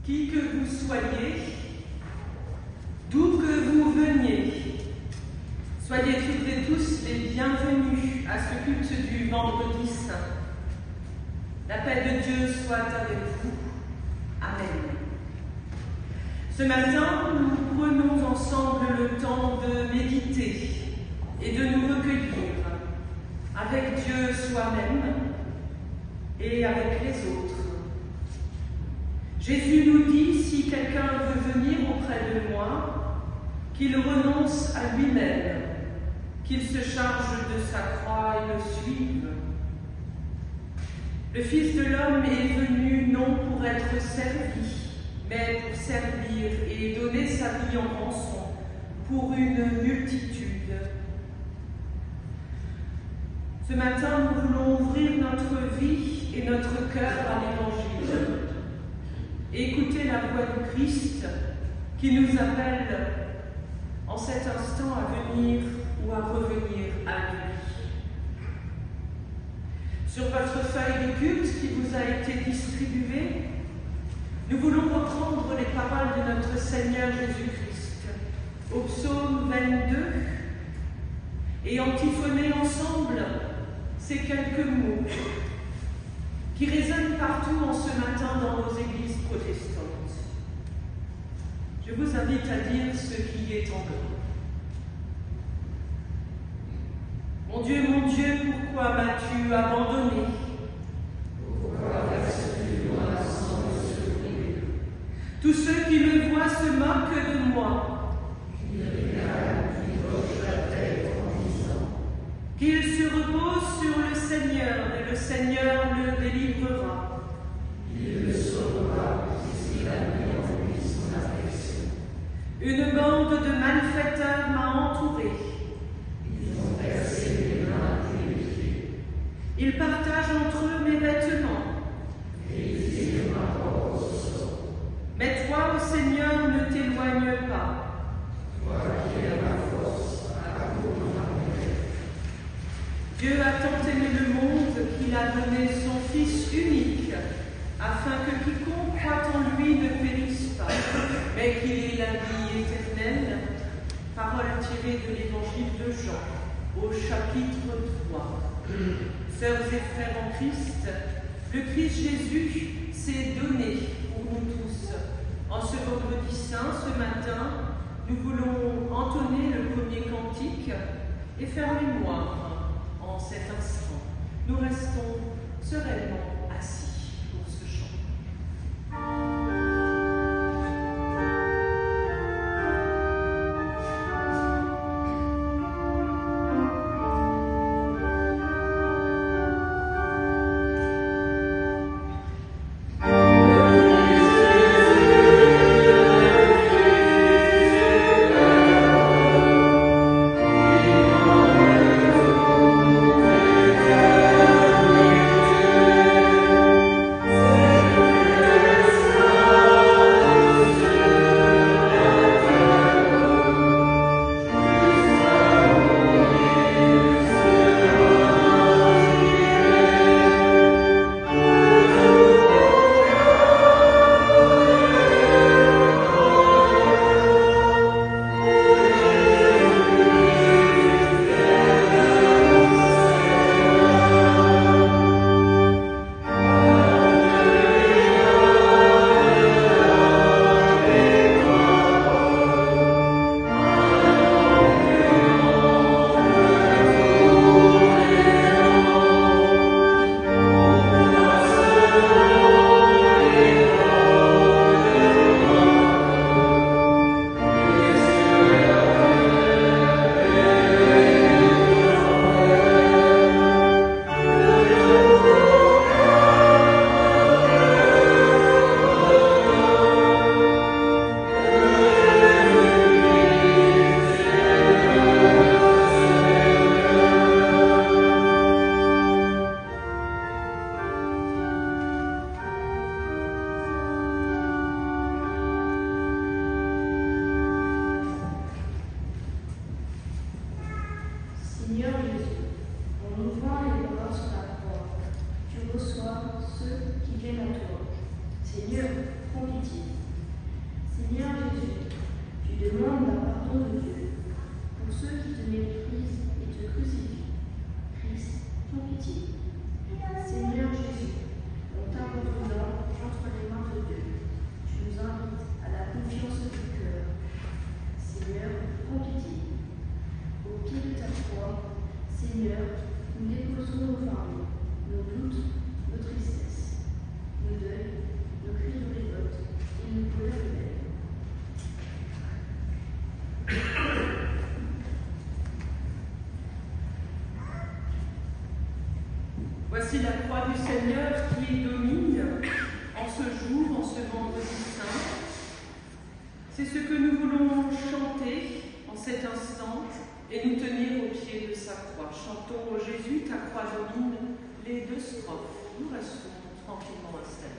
Qui que vous soyez, d'où que vous veniez, soyez toutes et tous les bienvenus à ce culte du Vendredi Saint. La paix de Dieu soit avec vous. Amen. Ce matin, nous prenons ensemble le temps de méditer et de nous recueillir avec Dieu soi-même et avec les autres. Jésus nous dit, si quelqu'un veut venir auprès de moi, qu'il renonce à lui-même, qu'il se charge de sa croix et le suive. Le Fils de l'homme est venu non pour être servi, mais pour servir et donner sa vie en rançon pour une multitude. Ce matin, nous voulons ouvrir notre vie et notre cœur à l'Évangile. Écoutez la voix du Christ qui nous appelle en cet instant à venir ou à revenir à lui. Sur votre feuille de culte qui vous a été distribuée, nous voulons reprendre les paroles de notre Seigneur Jésus-Christ au psaume 22 et antiphoner ensemble ces quelques mots qui résonnent partout en ce matin dans nos églises protestantes. Je vous invite à dire ce qui est en nous. Mon Dieu, pourquoi m'as-tu abandonné? Pourquoi restes-tu loin sans me secourir? Tous ceux qui me voient se moquent de moi. Qui regardent, qui hochent la tête en disant Qu'ils se reposent sur le Seigneur, et le Seigneur le délivrera. il le sauvera puisqu'il a mis en lui son affection. Une bande de malfaiteurs m'a entouré. Ils ont percé les mains et les pieds, Ils partagent entre eux mes vêtements. et ils tirent ma robe au sort. Mais toi, ô Seigneur, ne t'éloigne pas. Toi qui es ma force, accours à mon aide. Dieu a tant aimé le monde qu'il a donné son Fils unique, afin que quiconque croit en lui ne périsse pas, mais qu'il ait la vie éternelle. Parole tirée de l'Évangile de Jean, au chapitre 3. Sœurs et frères en Christ, le Christ Jésus s'est donné pour nous tous. En ce vendredi saint, ce matin, nous voulons entonner le premier cantique et faire mémoire en cet instant. Nous restons sereinement assis pour ce chant. Amen. parole du Seigneur qui domine en ce jour, en ce vendredi saint. C'est ce que nous voulons chanter en cet instant et nous tenir au pied de sa croix. Chantons « Jésus, ta croix domine » les 2 strophes. Nous restons tranquillement installés.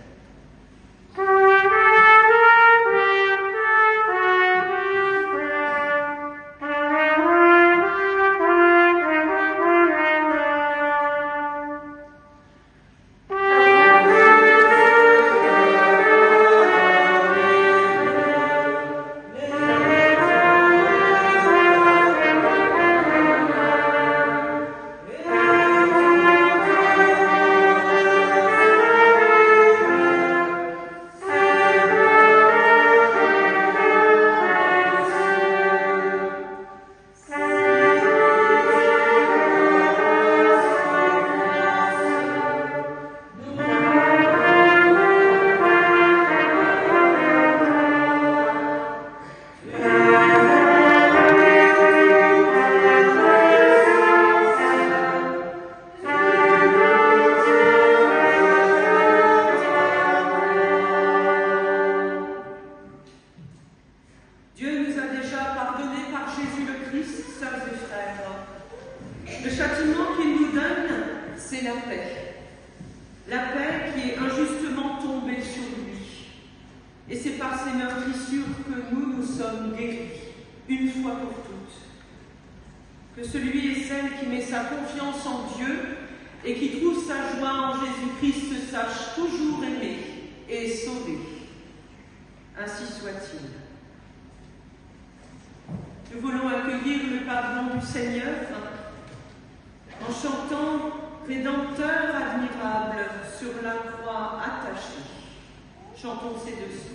Nous voulons accueillir le pardon du Seigneur en chantant « Rédempteur admirable sur la croix attachée ». Chantons ces 2 strophes.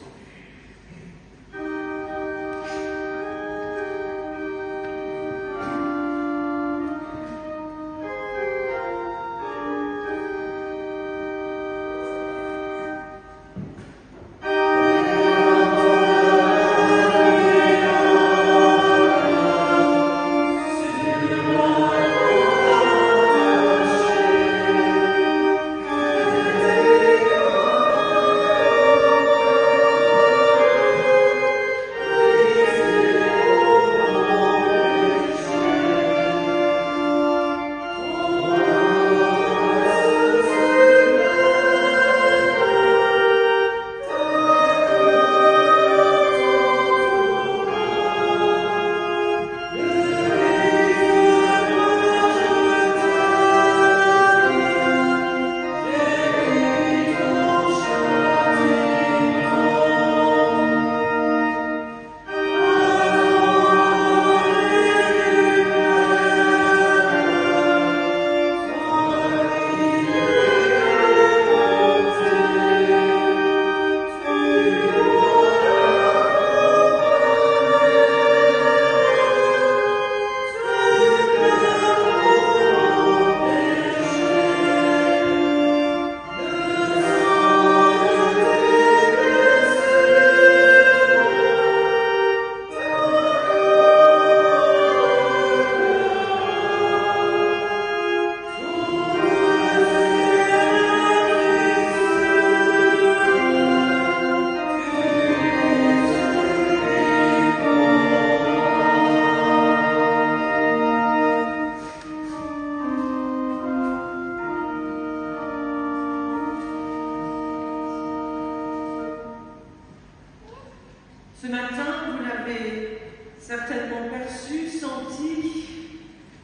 Ce matin, vous l'avez certainement perçu, senti,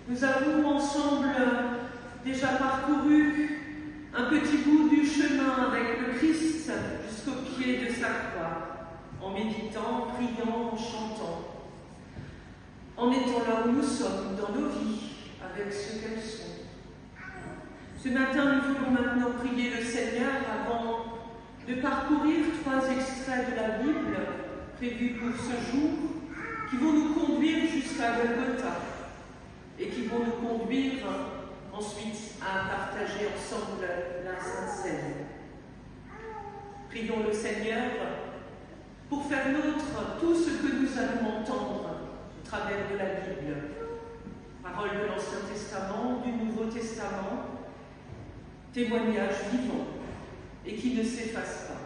nous avons ensemble déjà parcouru un petit bout du chemin avec le Christ jusqu'au pied de sa croix, en méditant, en priant, en chantant, en étant là où nous sommes dans nos vies, avec ce qu'elles sont. Ce matin, nous voulons maintenant prier le Seigneur avant de parcourir 3 extraits de la Bible prévus pour ce jour, qui vont nous conduire jusqu'à Golgotha et qui vont nous conduire ensuite à partager ensemble la Sainte Seine. Prions le Seigneur pour faire nôtre tout ce que nous allons entendre au travers de la Bible, paroles de l'Ancien Testament, du Nouveau Testament, témoignage vivant et qui ne s'efface pas.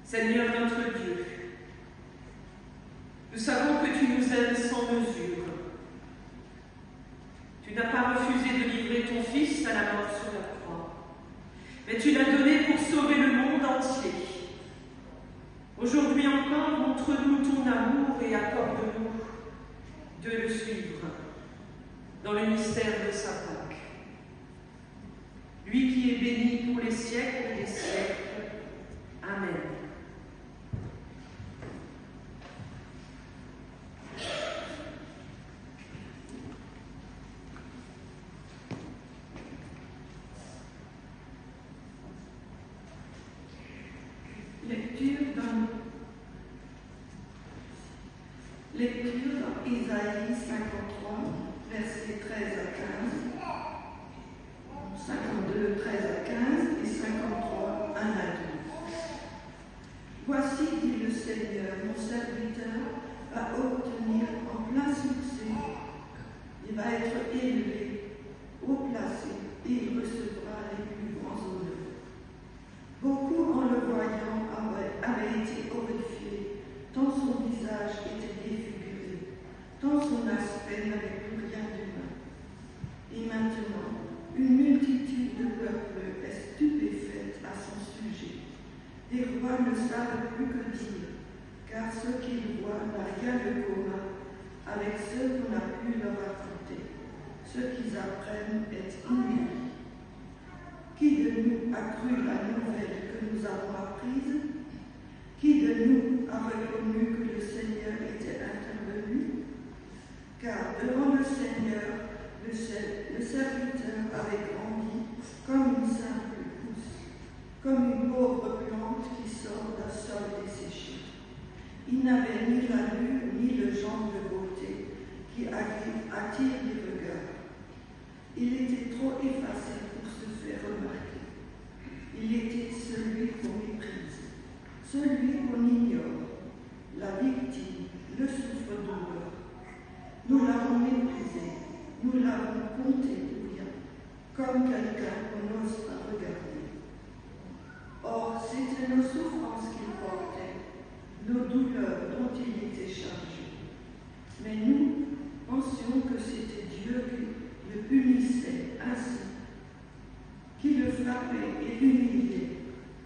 Seigneur notre Dieu, nous savons que tu nous aimes sans mesure. Tu n'as pas refusé de livrer ton Fils à la mort sur la croix, mais tu l'as donné pour sauver le monde entier. Aujourd'hui encore, montre-nous ton amour et accorde-nous de le suivre dans le mystère de sa Pâque. Lui qui est béni pour les siècles des siècles. Amen. Lecture dans Isaïe 53, versets 13 à 15, 52, 13 à 15 et 53, 1 à 12. Voici, dit le Seigneur, mon serviteur va obtenir en plein succès. Il va être élevé, haut placé, et il recevra les plus grands honneurs. Beaucoup, en le voyant, avaient été horrifiés, tant son visage était défiguré, tant son aspect n'avait plus rien d'humain. Et maintenant, une multitude de peuples est stupéfaite à son sujet. Les rois ne savent plus que dire, car ce qu'ils voient n'a rien de commun avec ce qu'on a pu leur raconter. Ce qu'ils apprennent est inédit. Qui de nous a cru la nouvelle que nous avons apprise? Qui de nous a reconnu que le Seigneur était intervenu? Car devant le Seigneur, le serviteur avait grandi comme une simple pousse, comme une pauvre plante qui sort d'un sol desséché. Il n'avait ni l'allure ni le genre de beauté qui attire les regards. Il était trop effacé pour se faire remarquer. Il était celui qu'on méprise, celui qu'on ignore, la victime, le souffre-douleur. Nous l'avons méprisé, nous l'avons compté pour rien, comme quelqu'un qu'on n'ose pas regarder. Or, c'était nos souffrances qu'il portait, nos douleurs dont il était chargé. Mais nous pensions que c'était Dieu qui le punissait ainsi, qui le frappait et l'humiliait.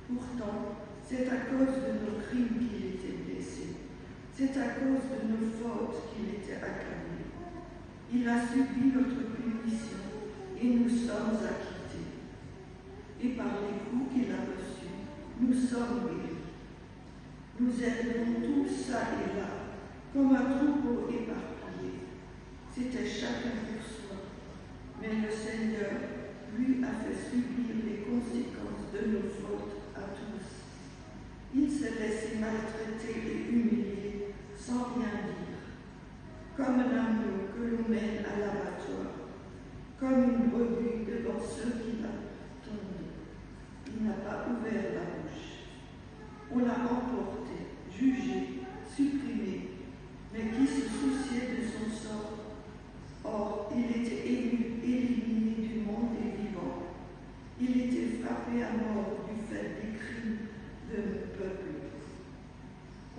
Pourtant, c'est à cause de nos crimes qu'il était blessé. C'est à cause de nos fautes qu'il était accablé. Il a subi notre punition et nous sommes acquittés. Et par les coups qu'il a reçus, nous sommes guéris. Nous étions tous ça et là, comme un troupeau éparpillé. C'était chacun pour soi. Mais le Seigneur, lui, a fait subir les conséquences de nos fautes à tous. Il s'est laissé maltraiter et humilier sans rien dire, comme un agneau que l'on mène à l'abattoir, comme une brebis devant ceux qui l'attendent. Il n'a pas ouvert la bouche. On l'a emporté, jugé, supprimé, mais qui se souciait de son sort? Or, il était éliminé du monde des vivants. Il était frappé à mort du fait des crimes de nos peuples.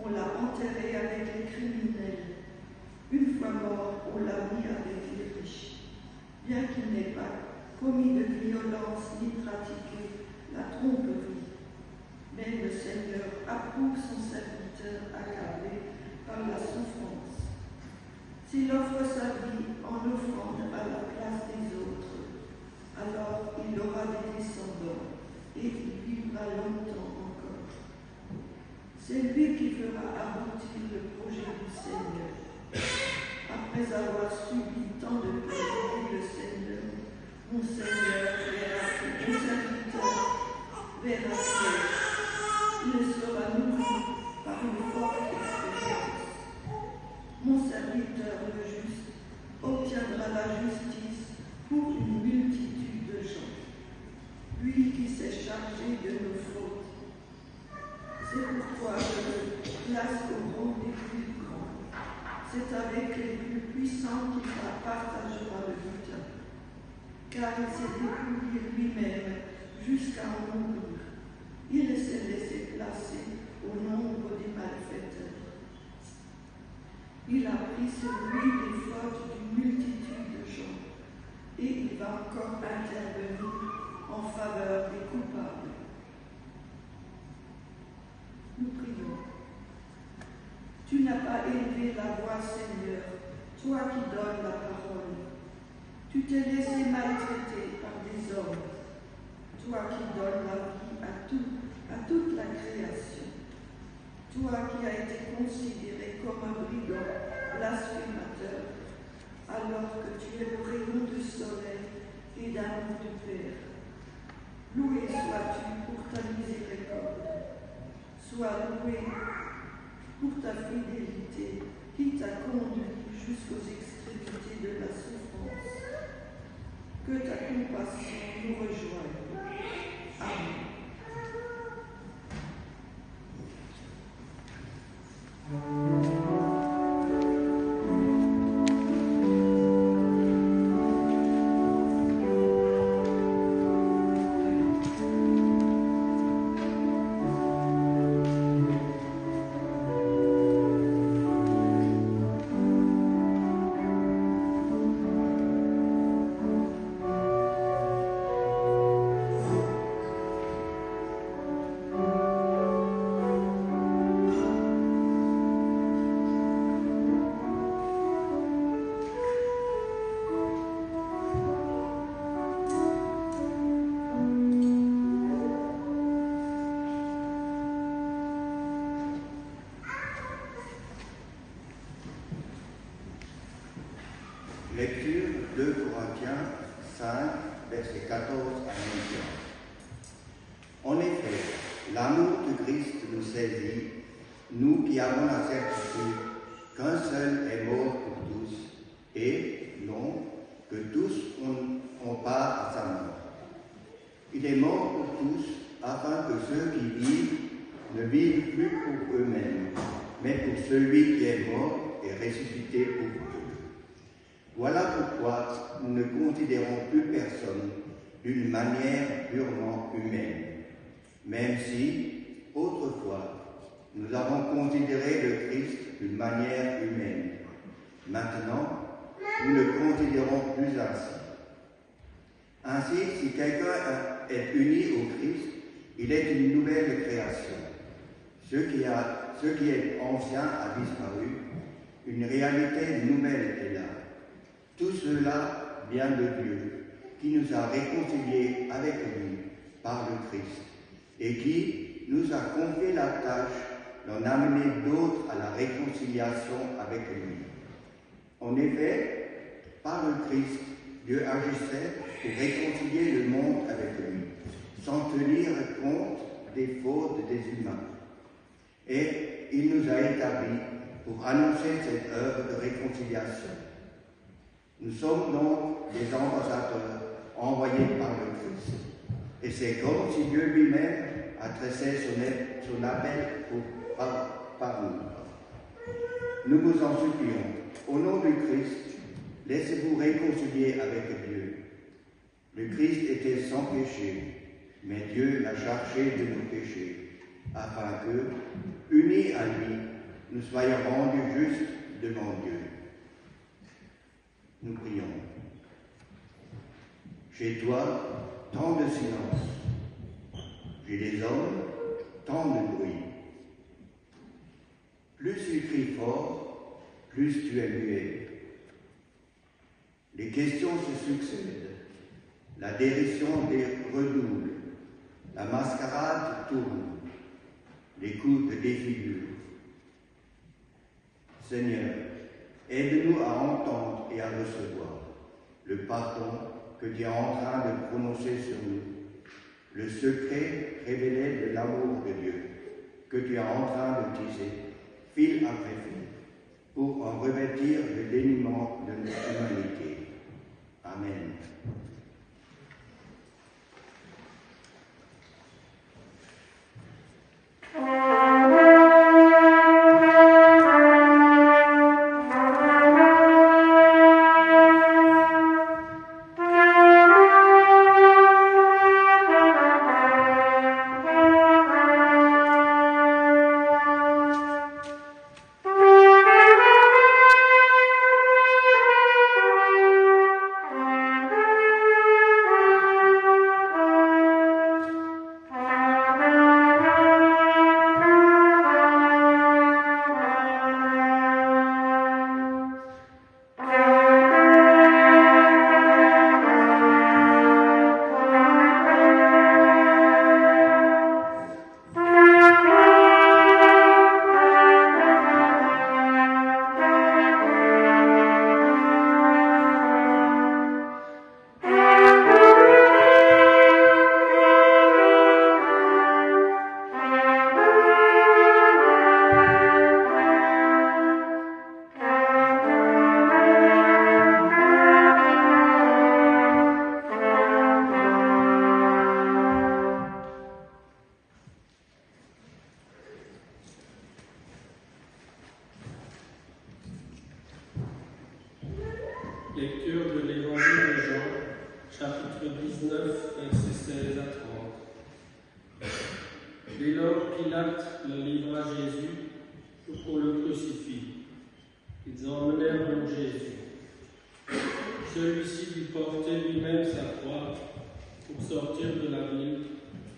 On l'a enterré avec les criminels. Une fois mort, on l'a mis avec les riches. Bien qu'il n'ait pas commis de violence ni pratiqué la tromperie. Mais le Seigneur approuve son serviteur accablé par la souffrance. S'il offre sa vie en offrande à la place des autres, alors il aura des descendants et il vivra longtemps encore. C'est lui qui fera aboutir le projet du Seigneur. Après avoir subi tant de peine, le Seigneur, mon Seigneur, mon serviteur, verra ciel. Il sera nourri par une forte expérience. Mon serviteur, le juste, obtiendra la justice pour une multitude de gens. Lui qui s'est chargé de nos fautes. C'est pourquoi je le place au rang des plus grands. C'est avec les plus puissants qu'il partagera le butin. car il s'est dépouillé lui-même jusqu'à en mourir. Il s'est laissé placer au nombre des malfaiteurs. Il a pris sur lui les fautes d'une multitude de gens, et il va encore intervenir en faveur des coupables. Nous prions. Tu n'as pas élevé la voix, Seigneur, toi qui donnes la parole. Tu t'es laissé maltraiter par des hommes, toi qui donnes la vie à toute la création. Toi qui as été considéré comme un brigand, blasphémateur, alors que tu es le rayon du soleil et d'amour du Père. Loué sois-tu pour ta miséricorde. Sois loué pour ta fidélité qui t'a conduit jusqu'aux extrémités de la souffrance. Que ta compassion nous rejoigne. Amen. Lecture 2 Corinthiens 5, versets 14 à 21. En effet, l'amour de Christ nous saisit, nous qui avons la certitude qu'un seul est mort pour tous, et non que tous ont part à sa mort. Il est mort pour tous, afin que ceux qui vivent ne vivent plus pour eux-mêmes, mais pour celui qui est mort et ressuscité pour eux. Voilà pourquoi nous ne considérons plus personne d'une manière purement humaine, même si, autrefois, nous avons considéré le Christ d'une manière humaine. Maintenant, nous ne considérons plus ainsi. Ainsi, si quelqu'un est uni au Christ, il est une nouvelle création. Ce qui est ancien a disparu, une réalité nouvelle est là. Tout cela vient de Dieu, qui nous a réconciliés avec lui par le Christ, et qui nous a confié la tâche d'en amener d'autres à la réconciliation avec lui. En effet, par le Christ, Dieu agissait pour réconcilier le monde avec lui, sans tenir compte des fautes des humains. Et il nous a établis pour annoncer cette œuvre de réconciliation. Nous sommes donc des ambassadeurs envoyés par le Christ. Et c'est comme si Dieu lui-même adressait son appel par nous. Nous vous en supplions, au nom du Christ, laissez-vous réconcilier avec Dieu. Le Christ était sans péché, mais Dieu l'a chargé de nos péchés, afin que, unis à lui, nous soyons rendus justes devant Dieu. Nous prions. Chez toi, tant de silence. Chez les hommes, tant de bruit. Plus tu cries fort, plus tu es muet. Les questions se succèdent. La dérision redouble. La mascarade tourne. L'écoute défigure. Seigneur, aide-nous à entendre et à recevoir le pardon que tu es en train de prononcer sur nous, le secret révélé de l'amour de Dieu que tu es en train de tisser, fil après fil, pour en revêtir le dénuement de notre humanité. Amen. versets 16 à 30. Dès lors, Pilate le livra à Jésus pour qu'on le crucifie. Ils emmenèrent donc Jésus. Celui-ci dut porter lui-même sa croix pour sortir de la ville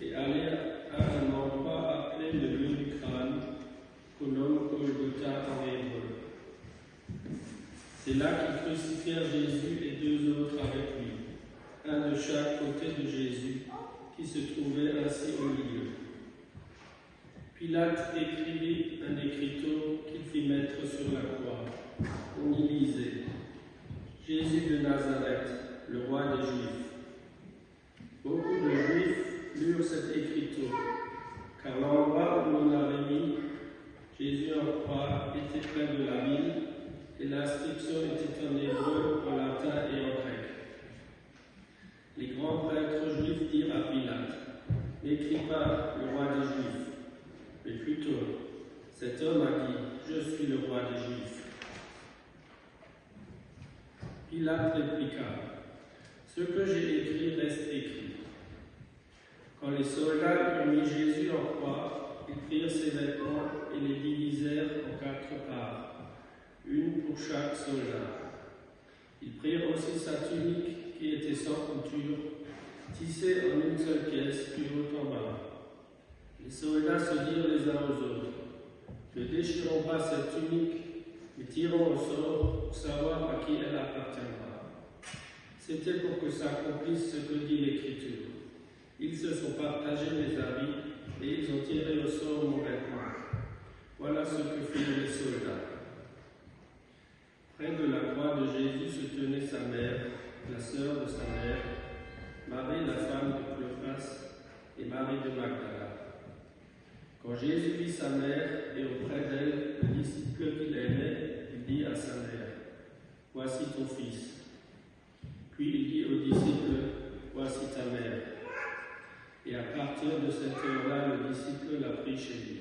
et aller à un endroit appelé le lieu du crâne, qu'on nomme Golgotha en hébreu. C'est là qu'ils crucifièrent Jésus et 2 autres avec lui, un de chaque côté de Jésus, qui se trouvait ainsi au milieu. Pilate écrivit un écriteau qu'il fit mettre sur la croix. On y lisait « Jésus de Nazareth, le roi des Juifs ». Beaucoup de Juifs lurent cet écriteau, car l'endroit où on l'avait mis, Jésus en croix, était près de la ville, et l'inscription était en hébreu, en latin et en grec. Les grands prêtres juifs dirent à Pilate « N'écris pas le roi des Juifs, mais plutôt, cet homme a dit « Je suis le roi des Juifs ». Pilate répliqua « Ce que j'ai écrit reste écrit ». Quand les soldats eurent mis Jésus en croix, ils prirent ses vêtements et les divisèrent en 4 parts, une pour chaque soldat. Ils prirent aussi sa tunique qui était sans couture, tissée en une seule pièce du haut en bas. Les soldats se dirent les uns aux autres « Ne déchirons pas cette tunique, mais tirons au sort pour savoir à qui elle appartiendra. » C'était pour que s'accomplisse ce que dit l'Écriture. Ils se sont partagés les habits et ils ont tiré au sort mon vêtement. Voilà ce que firent les soldats. Près de la croix de Jésus se tenait sa mère, la sœur de sa mère, Marie la femme de Clopas et Marie de Magdala. Quand Jésus vit sa mère et auprès d'elle le disciple qu'il aimait, il dit à sa mère « Voici ton fils ». Puis il dit au disciple « Voici ta mère ». Et à partir de cette heure-là, le disciple l'a pris chez lui.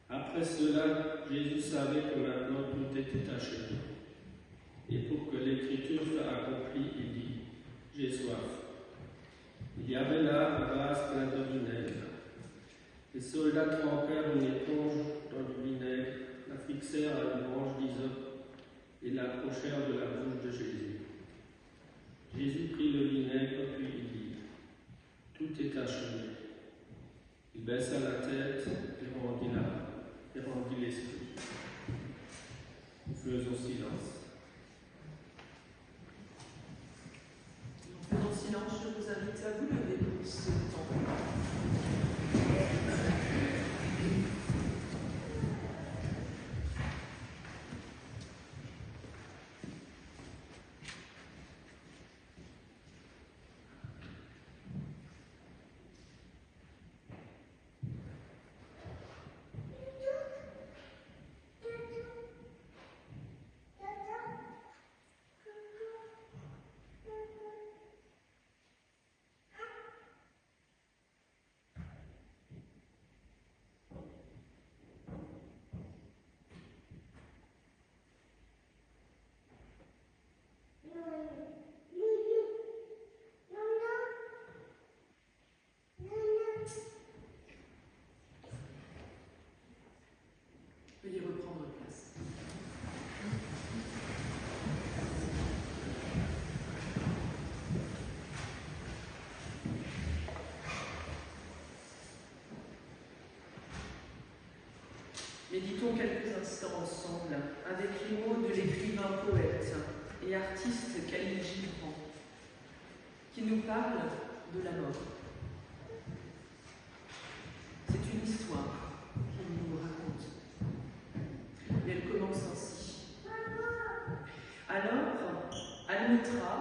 Après cela, Jésus savait que maintenant tout était achevé. Et pour que l'écriture soit accomplie, il dit « J'ai soif ». Il y avait là un vase plein de vinaigre. Les soldats trempèrent une éponge dans du vinaigre, la fixèrent à une branche d'hysope et l'approchèrent de la bouche de Jésus. Jésus prit le vinaigre, puis il dit « Tout est achevé ». Il baissa la tête et rendit l'esprit. Nous faisons silence. En faisant silence, je vous invite à vous lever pour ce temps. Veuillez reprendre place. Méditons quelques instants ensemble avec les mots de l'écrivain poète et artiste Khalil Gibran, qui nous parle de la mort. C'est une histoire qu'il nous raconte. Et elle commence ainsi. Alors, Almitra,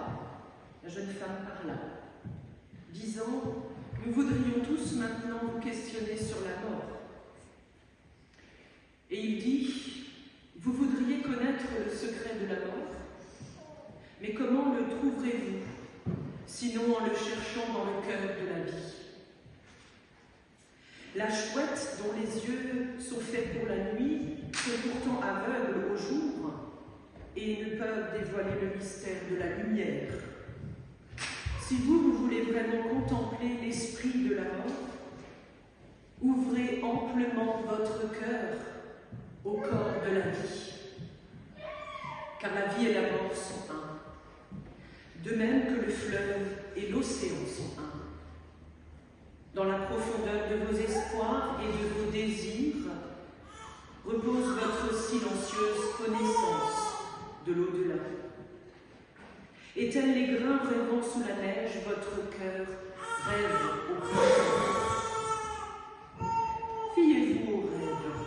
la jeune femme, parla, disant « Nous voudrions tous maintenant vous questionner sur la mort. » Et il dit « Vous voudriez connaître le secret de la mort, mais comment le trouverez-vous, sinon en le cherchant dans le cœur de la vie ? La chouette dont les yeux sont faits pour la nuit sont pourtant aveugles au jour et ne peuvent dévoiler le mystère de la lumière. Si vous voulez vraiment contempler l'esprit de la mort, ouvrez amplement votre cœur au corps de la vie, car la vie et la mort sont un, de même que le fleuve et l'océan sont un. Dans la profondeur de vos espoirs et de vos désirs repose votre silencieuse connaissance de l'au-delà. Et tels les grains rêvant sous la neige, votre cœur rêve au printemps. Fiez-vous au rêve,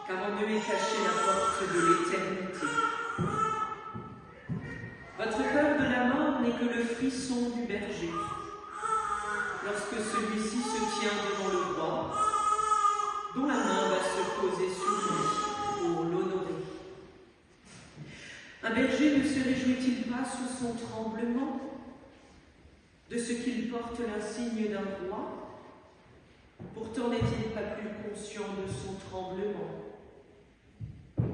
car en eux est cachée la porte de l'éternité. Votre peur de la mort n'est que le frisson du berger, lorsque celui-ci se tient devant le roi, dont la main va se poser sur lui pour l'honorer. Un berger ne se réjouit-il pas sous son tremblement de ce qu'il porte l'insigne d'un roi? Pourtant n'est-il pas plus conscient de son tremblement?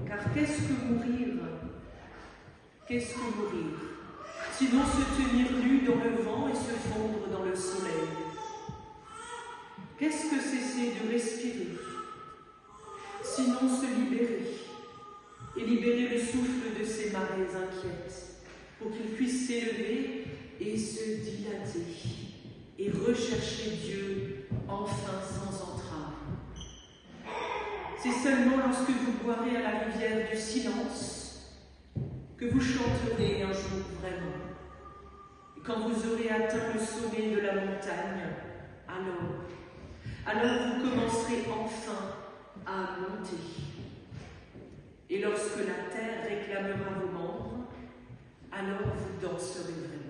Car qu'est-ce que mourir? Qu'est-ce que mourir? Sinon se tenir nu dans le vent et se fondre dans le soleil. Qu'est-ce que cesser de respirer? Sinon se libérer, et libérer le souffle de ces marées inquiètes, pour qu'il puisse s'élever et se dilater, et rechercher Dieu enfin sans entrave. C'est seulement lorsque vous boirez à la rivière du silence que vous chanterez un jour vraiment. Et quand vous aurez atteint le sommet de la montagne, alors vous commencerez enfin à monter. Et lorsque la terre réclamera vos membres, alors vous danserez vraiment.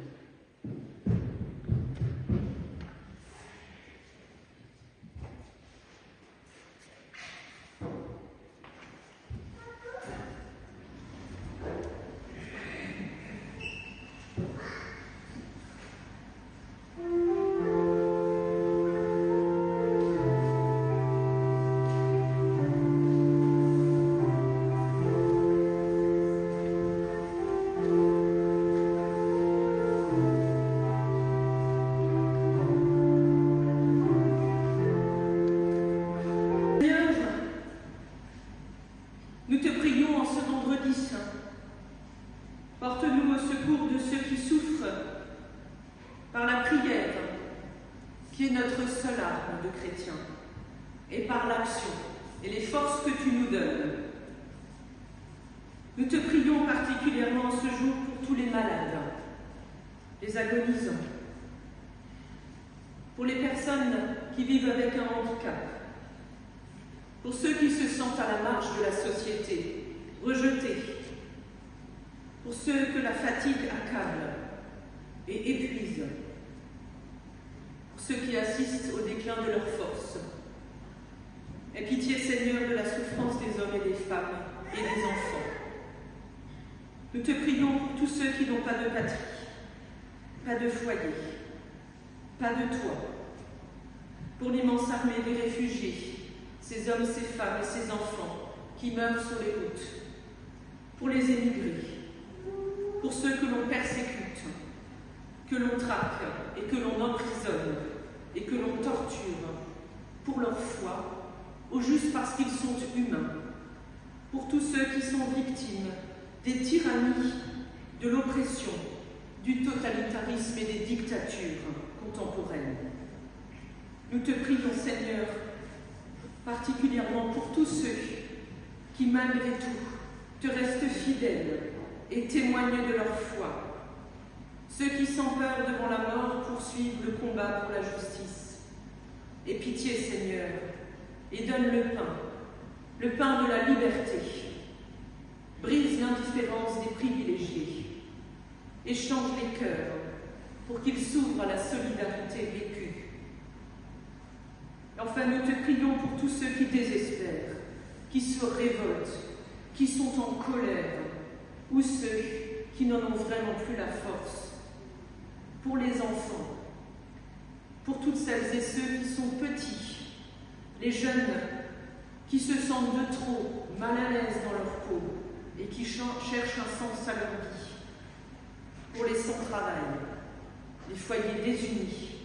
Nous te prions en ce vendredi saint. Porte-nous au secours de ceux qui souffrent par la prière, qui est notre seule arme de chrétien, et par l'action et les forces que tu nous donnes. Nous te prions particulièrement ce jour pour tous les malades, les agonisants, pour les personnes qui vivent avec un handicap, pour ceux qui se sentent à la marge de la société, rejetés, pour ceux que la fatigue accable et épuise, pour ceux qui assistent au déclin de leurs forces. Aie pitié, Seigneur, de la souffrance des hommes et des femmes et des enfants. Nous te prions pour tous ceux qui n'ont pas de patrie, pas de foyer, pas de toit, pour l'immense armée des réfugiés, ces hommes, ces femmes et ces enfants qui meurent sur les routes, pour les émigrés, pour ceux que l'on persécute, que l'on traque et que l'on emprisonne et que l'on torture pour leur foi, ou juste parce qu'ils sont humains, pour tous ceux qui sont victimes des tyrannies, de l'oppression, du totalitarisme et des dictatures contemporaines. Nous te prions, Seigneur, particulièrement pour tous ceux qui, malgré tout, te restent fidèles et témoignent de leur foi. Ceux qui, sans peur devant la mort, poursuivent le combat pour la justice. Aie pitié, Seigneur, et donne le pain de la liberté. Brise l'indifférence des privilégiés et change les cœurs pour qu'ils s'ouvrent à la solidarité vécue. Enfin, nous te prions pour tous ceux qui désespèrent, qui se révoltent, qui sont en colère, ou ceux qui n'en ont vraiment plus la force. Pour les enfants, pour toutes celles et ceux qui sont petits, les jeunes qui se sentent de trop mal à l'aise dans leur peau et qui cherchent un sens à leur vie. Pour les sans-travail, les foyers désunis,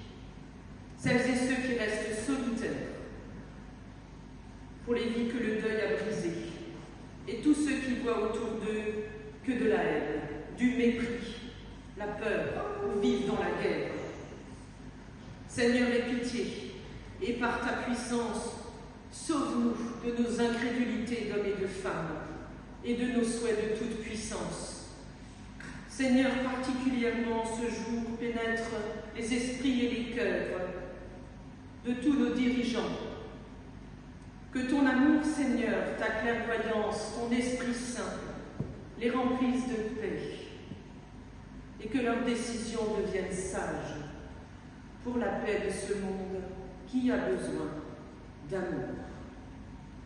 celles et ceux qui restent solitaires, pour les vies que le deuil a brisées, et tous ceux qui voient autour d'eux que de la haine, du mépris, la peur, ou vivent dans la guerre. Seigneur, aie pitié, et par ta puissance, sauve-nous de nos incrédulités d'hommes et de femmes, et de nos souhaits de toute puissance. Seigneur, particulièrement ce jour, pénètre les esprits et les cœurs de tous nos dirigeants. Que ton amour, Seigneur, ta clairvoyance, ton Esprit Saint, les remplissent de paix, et que leurs décisions deviennent sages pour la paix de ce monde qui a besoin d'amour.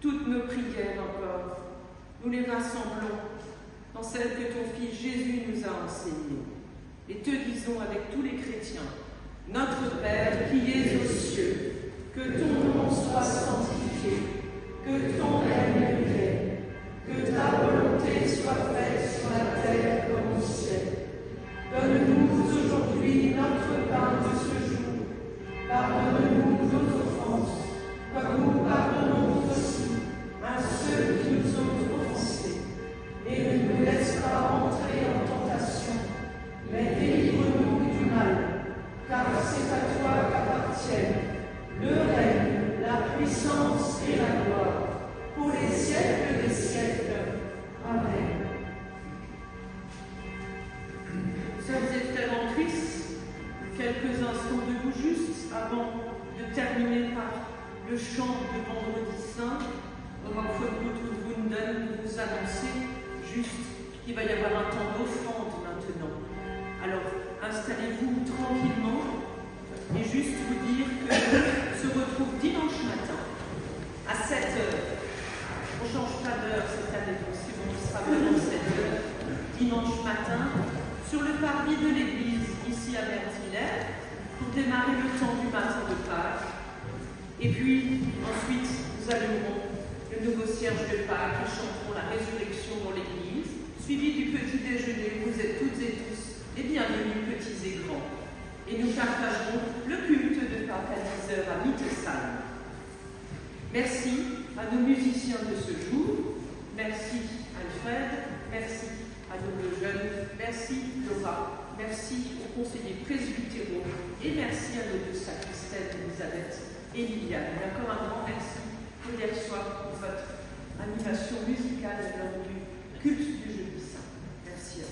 Toutes nos prières encore, nous les rassemblons dans celles que ton Fils Jésus nous a enseignées, et te disons avec tous les chrétiens: Notre Père qui es aux cieux, que ton nom soit sanctifié, que ton règne vienne, que ta volonté soit faite sur la terre comme au ciel. Donne-nous aujourd'hui notre pain de ce jour. Pardonne-nous nos offenses, comme nous pardonnons aussi à ceux qui nous ont offensés. Et ne nous laisse pas entrer en tentation, mais délivre-nous du mal, car c'est à toi qu'appartiennent le règne, la puissance et la gloire, pour les siècles des siècles. Amen. Sœurs et frères en Christ, quelques instants debout juste avant de terminer par le chant de Vendredi Saint. Au Wunden, vous annoncer juste qu'il va y avoir un temps d'offrande maintenant. Alors, installez-vous tranquillement et juste vous dire qu'on se retrouve dimanche matin à 7h. On ne change pas d'heure cette année, donc c'est bon, on sera vraiment 7h. Dimanche matin, sur le parvis de l'église, ici à Merthiler, pour démarrer le temps du matin de Pâques. Et puis, ensuite, nous allumerons le nouveau cierge de Pâques et chanterons la résurrection dans l'église, suivi du petit déjeuner où vous êtes toutes et tous les bienvenus, petits et grands. Et nous partagerons le culte de Pâques à 10h à Mittesheim. Merci à nos musiciens de ce jour, merci Alfred, merci à nos deux jeunes, merci Laura, merci aux conseillers presbytéraux et merci à nos deux sacristes, Elisabeth et Liliane. Et encore un grand merci hier soir pour votre animation musicale lors du culte du jeudi saint. Merci à vous.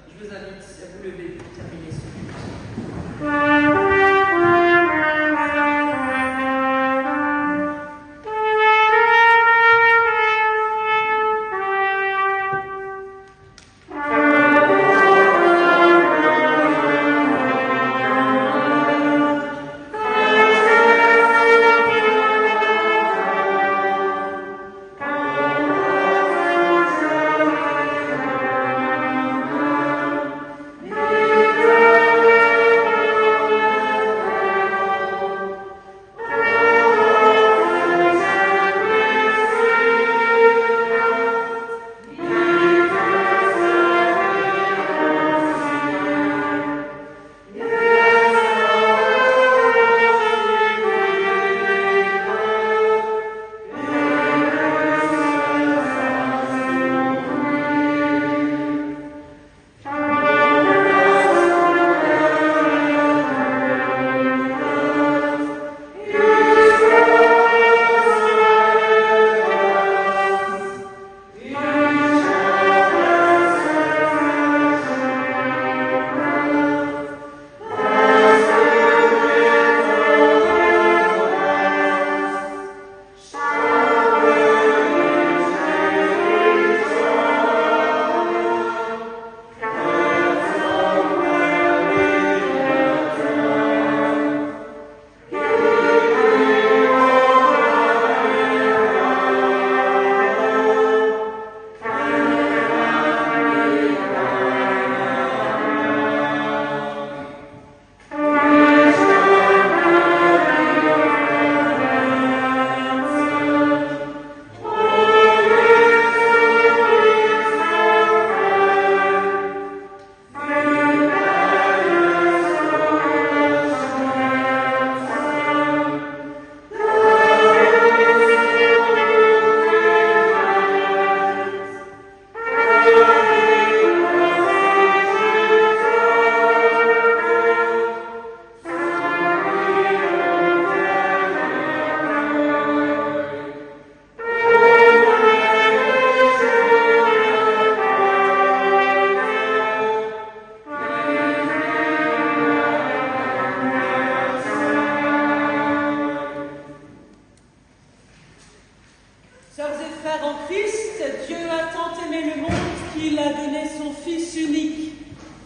Je vous invite à vous lever pour terminer ce culte.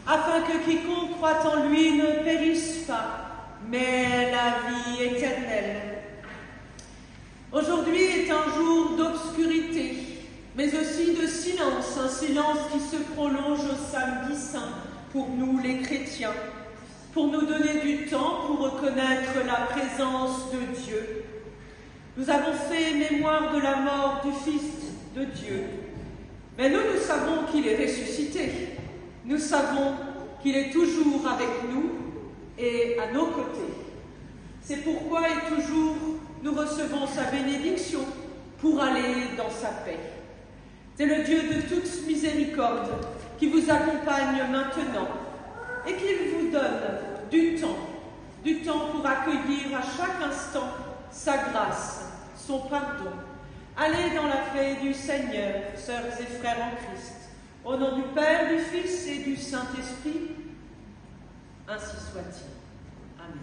afin que quiconque croit en lui ne périsse pas, mais ait la vie éternelle. Aujourd'hui est un jour d'obscurité, mais aussi de silence, un silence qui se prolonge au samedi saint pour nous les chrétiens, pour nous donner du temps pour reconnaître la présence de Dieu. Nous avons fait mémoire de la mort du Fils de Dieu, mais nous savons qu'il est ressuscité. Nous savons qu'il est toujours avec nous et à nos côtés. C'est pourquoi et toujours nous recevons sa bénédiction pour aller dans sa paix. C'est le Dieu de toute miséricorde qui vous accompagne maintenant et qui vous donne du temps pour accueillir à chaque instant sa grâce, son pardon. Allez dans la paix du Seigneur, sœurs et frères en Christ, au nom du Père, du Fils et du Saint-Esprit, ainsi soit-il. Amen.